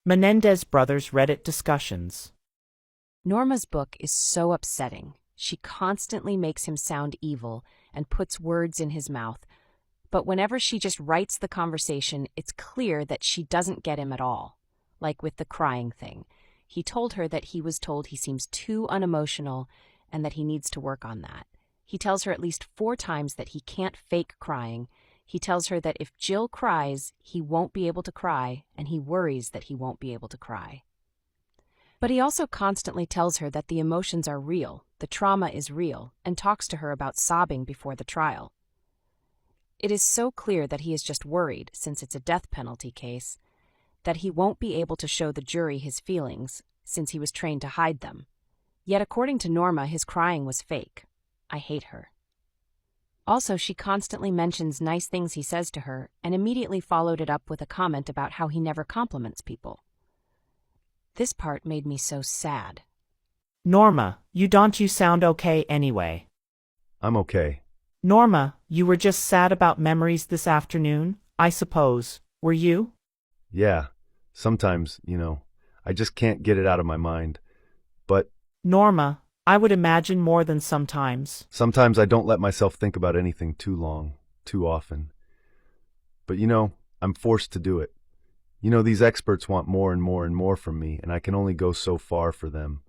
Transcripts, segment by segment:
Menendez Brothers Reddit discussions. Norma's book is so upsetting. She constantly makes him sound evil and puts words in his mouth. But whenever she just writes the conversation, it's clear that she doesn't get him at all. Like with the crying thing. He told her that he was told he seems too unemotional and that he needs to work on that. He tells her at least 4 times that he can't fake crying. He tells her that if Jill cries, he won't be able to cry, and he worries that he won't be able to cry. But he also constantly tells her that the emotions are real, the trauma is real, and talks to her about sobbing before the trial. It is so clear that he is just worried, since it's a death penalty case, that he won't be able to show the jury his feelings, since he was trained to hide them. Yet according to Norma, his crying was fake. I hate her. Also, she constantly mentions nice things he says to her, and immediately followed it up with a comment about how he never compliments people. This part made me so sad. Norma, you sound okay anyway. I'm okay. Norma, you were just sad about memories this afternoon, I suppose, were you? Yeah, sometimes, I just can't get it out of my mind. But Norma, I would imagine more than sometimes. Sometimes I don't let myself think about anything too long, too often. But I'm forced to do it. These experts want more and more and more from me, and I can only go so far for them.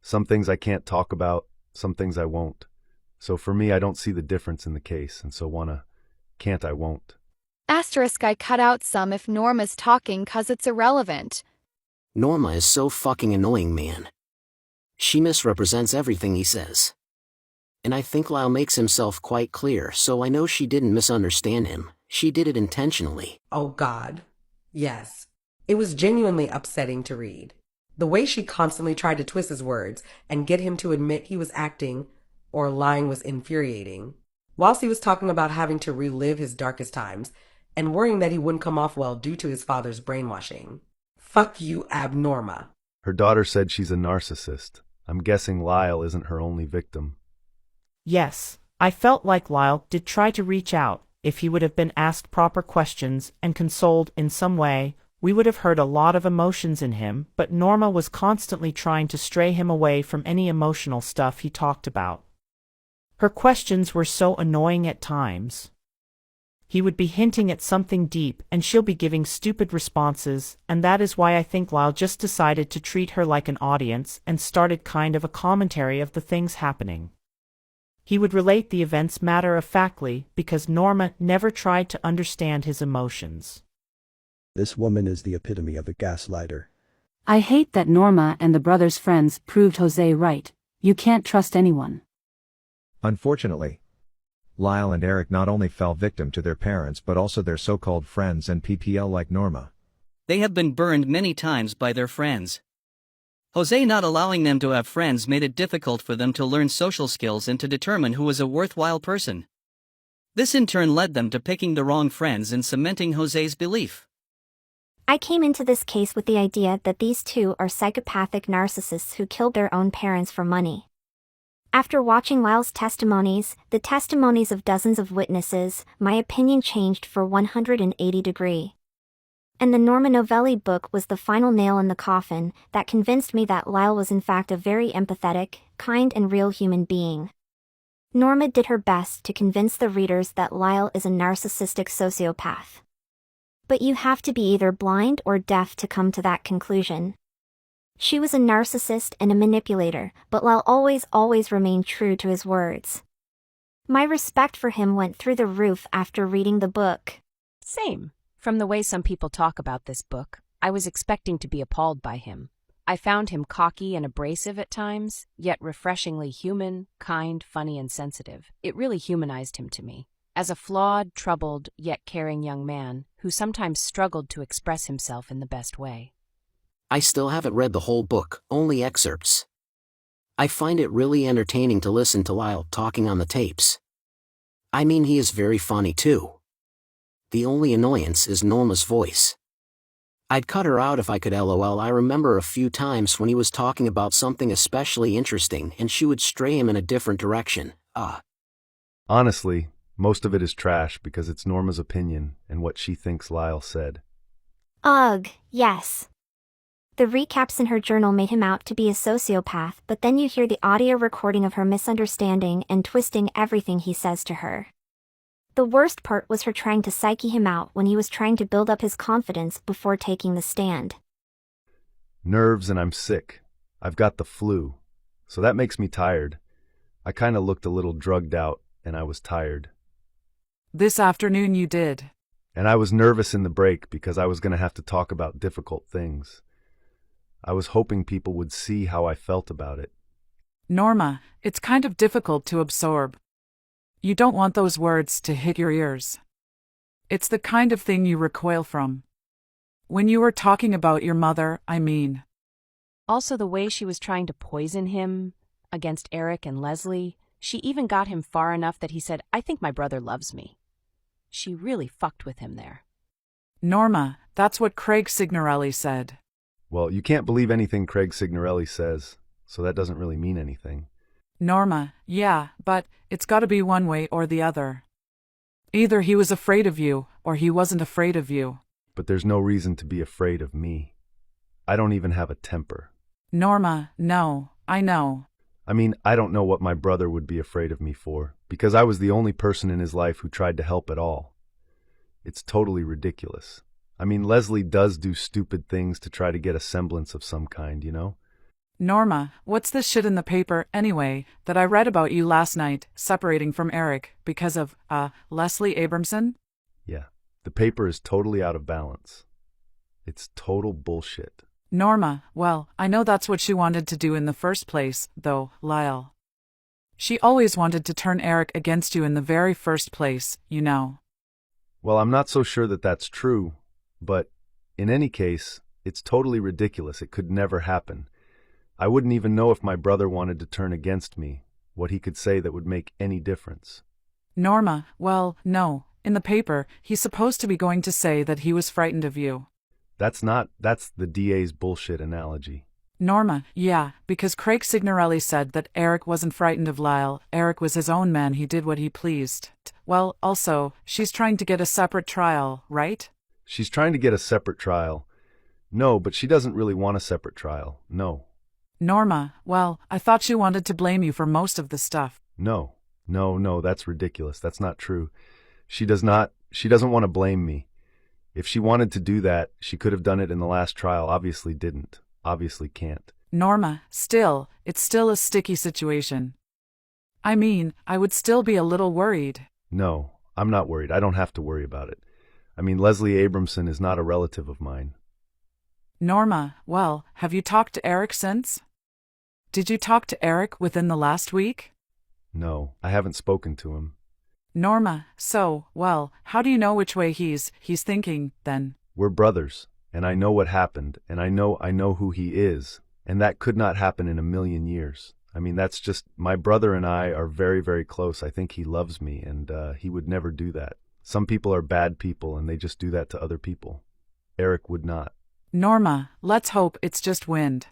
Some things I can't talk about, some things I won't. So for me, I don't see the difference in the case, and so can't I won't. Asterisk I cut out some if Norma's talking 'cause it's irrelevant. Norma is so fucking annoying, man. She misrepresents everything he says. And I think Lyle makes himself quite clear, so I know she didn't misunderstand him. She did it intentionally. Oh God. Yes. It was genuinely upsetting to read. The way she constantly tried to twist his words and get him to admit he was acting or lying was infuriating. Whilst he was talking about having to relive his darkest times and worrying that he wouldn't come off well due to his father's brainwashing. Fuck you, Abnorma. Her daughter said she's a narcissist. I'm guessing Lyle isn't her only victim. Yes, I felt like Lyle did try to reach out. If he would have been asked proper questions and consoled in some way, we would have heard a lot of emotions in him, but Norma was constantly trying to stray him away from any emotional stuff he talked about. Her questions were so annoying at times. He would be hinting at something deep and she'll be giving stupid responses, and that is why I think Lyle just decided to treat her like an audience and started kind of a commentary of the things happening. He would relate the events matter-of-factly because Norma never tried to understand his emotions. This woman is the epitome of a gaslighter. I hate that Norma and the brothers' friends proved Jose right. You can't trust anyone. Unfortunately, Lyle and Erik not only fell victim to their parents but also their so-called friends and PPL like Norma. They have been burned many times by their friends. Jose not allowing them to have friends made it difficult for them to learn social skills and to determine who was a worthwhile person. This in turn led them to picking the wrong friends and cementing Jose's belief. I came into this case with the idea that these two are psychopathic narcissists who killed their own parents for money. After watching Lyle's testimonies, the testimonies of dozens of witnesses, my opinion changed for 180 degrees. And the Norma Novellis book was the final nail in the coffin that convinced me that Lyle was in fact a very empathetic, kind and real human being. Norma did her best to convince the readers that Lyle is a narcissistic sociopath. But you have to be either blind or deaf to come to that conclusion. She was a narcissist and a manipulator, but Lyle always remained true to his words. My respect for him went through the roof after reading the book. Same. From the way some people talk about this book, I was expecting to be appalled by him. I found him cocky and abrasive at times, yet refreshingly human, kind, funny, and sensitive. It really humanized him to me. As a flawed, troubled, yet caring young man who sometimes struggled to express himself in the best way. I still haven't read the whole book, only excerpts. I find it really entertaining to listen to Lyle talking on the tapes. I mean, he is very funny too. The only annoyance is Norma's voice. I'd cut her out if I could. LOL. I remember a few times when he was talking about something especially interesting and she would stray him in a different direction. Honestly, most of it is trash because it's Norma's opinion and what she thinks Lyle said. Ugh, yes. The recaps in her journal made him out to be a sociopath, but then you hear the audio recording of her misunderstanding and twisting everything he says to her. The worst part was her trying to psyche him out when he was trying to build up his confidence before taking the stand. Nerves and I'm sick. I've got the flu. So that makes me tired. I kind of looked a little drugged out, and I was tired. This afternoon you did. And I was nervous in the break because I was going to have to talk about difficult things. I was hoping people would see how I felt about it. Norma, it's kind of difficult to absorb. You don't want those words to hit your ears. It's the kind of thing you recoil from. When you were talking about your mother, I mean. Also the way she was trying to poison him against Erik and Leslie, she even got him far enough that he said, "I think my brother loves me." She really fucked with him there. Norma, that's what Craig Signorelli said. Well, you can't believe anything Craig Signorelli says, so that doesn't really mean anything. Norma, yeah, but it's gotta be one way or the other. Either he was afraid of you, or he wasn't afraid of you. But there's no reason to be afraid of me. I don't even have a temper. Norma, no, I know. I mean, I don't know what my brother would be afraid of me for, because I was the only person in his life who tried to help at all. It's totally ridiculous. I mean, Leslie does do stupid things to try to get a semblance of some kind, you know? Norma, what's this shit in the paper, anyway, that I read about you last night, separating from Erik, because of, Leslie Abramson? Yeah, the paper is totally out of balance. It's total bullshit. Norma, well, I know that's what she wanted to do in the first place, though, Lyle. She always wanted to turn Erik against you in the very first place, you know. Well, I'm not so sure that that's true, but in any case, it's totally ridiculous. It could never happen. I wouldn't even know if my brother wanted to turn against me, what he could say that would make any difference. Norma, well, no. In the paper, he's supposed to be going to say that he was frightened of you. That's the DA's bullshit analogy. Norma, yeah, because Craig Signorelli said that Erik wasn't frightened of Lyle. Erik was his own man, he did what he pleased. Well, also, she's trying to get a separate trial, right? She's trying to get a separate trial. No, but she doesn't really want a separate trial. No. Norma, well, I thought she wanted to blame you for most of the stuff. No, that's ridiculous. That's not true. She doesn't want to blame me. If she wanted to do that, she could have done it in the last trial. Obviously didn't. Obviously can't. Norma, it's still a sticky situation. I mean, I would still be a little worried. No, I'm not worried. I don't have to worry about it. I mean, Leslie Abramson is not a relative of mine. Norma, well, have you talked to Erik since? Did you talk to Erik within the last week? No, I haven't spoken to him. Norma, well, how do you know which way he's thinking, then? We're brothers, and I know what happened, and I know who he is, and that could not happen in a million years. I mean, that's just, my brother and I are very, very close. I think he loves me, and he would never do that. Some people are bad people, and they just do that to other people. Erik would not. Norma, let's hope it's just wind.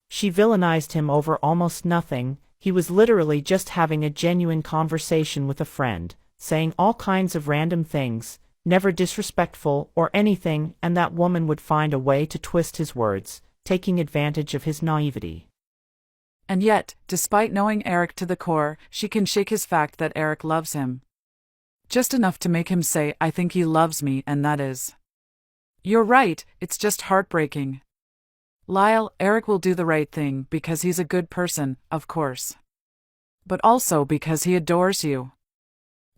She villainized him over almost nothing. He was literally just having a genuine conversation with a friend, saying all kinds of random things, never disrespectful or anything, and that woman would find a way to twist his words, taking advantage of his naivety. And yet, despite knowing Erik to the core, she can shake his fact that Erik loves him. Just enough to make him say, "I think he loves me," and that is. You're right, it's just heartbreaking. Lyle, Erik will do the right thing because he's a good person, of course. But also because he adores you.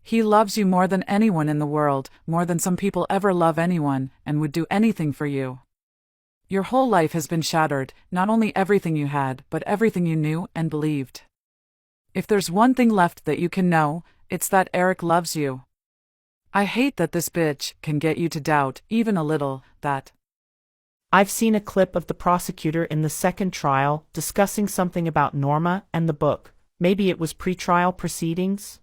He loves you more than anyone in the world, more than some people ever love anyone, and would do anything for you. Your whole life has been shattered, not only everything you had, but everything you knew and believed. If there's one thing left that you can know, it's that Erik loves you. I hate that this bitch can get you to doubt, even a little, that. I've seen a clip of the prosecutor in the second trial discussing something about Norma and the book. Maybe it was pre-trial proceedings?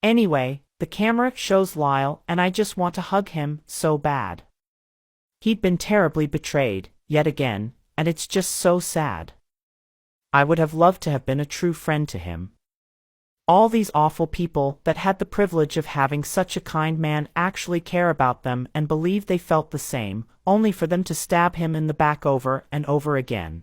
Anyway, the camera shows Lyle, and I just want to hug him so bad. He'd been terribly betrayed, yet again, and it's just so sad. I would have loved to have been a true friend to him. All these awful people that had the privilege of having such a kind man actually care about them and believe they felt the same, only for them to stab him in the back over and over again.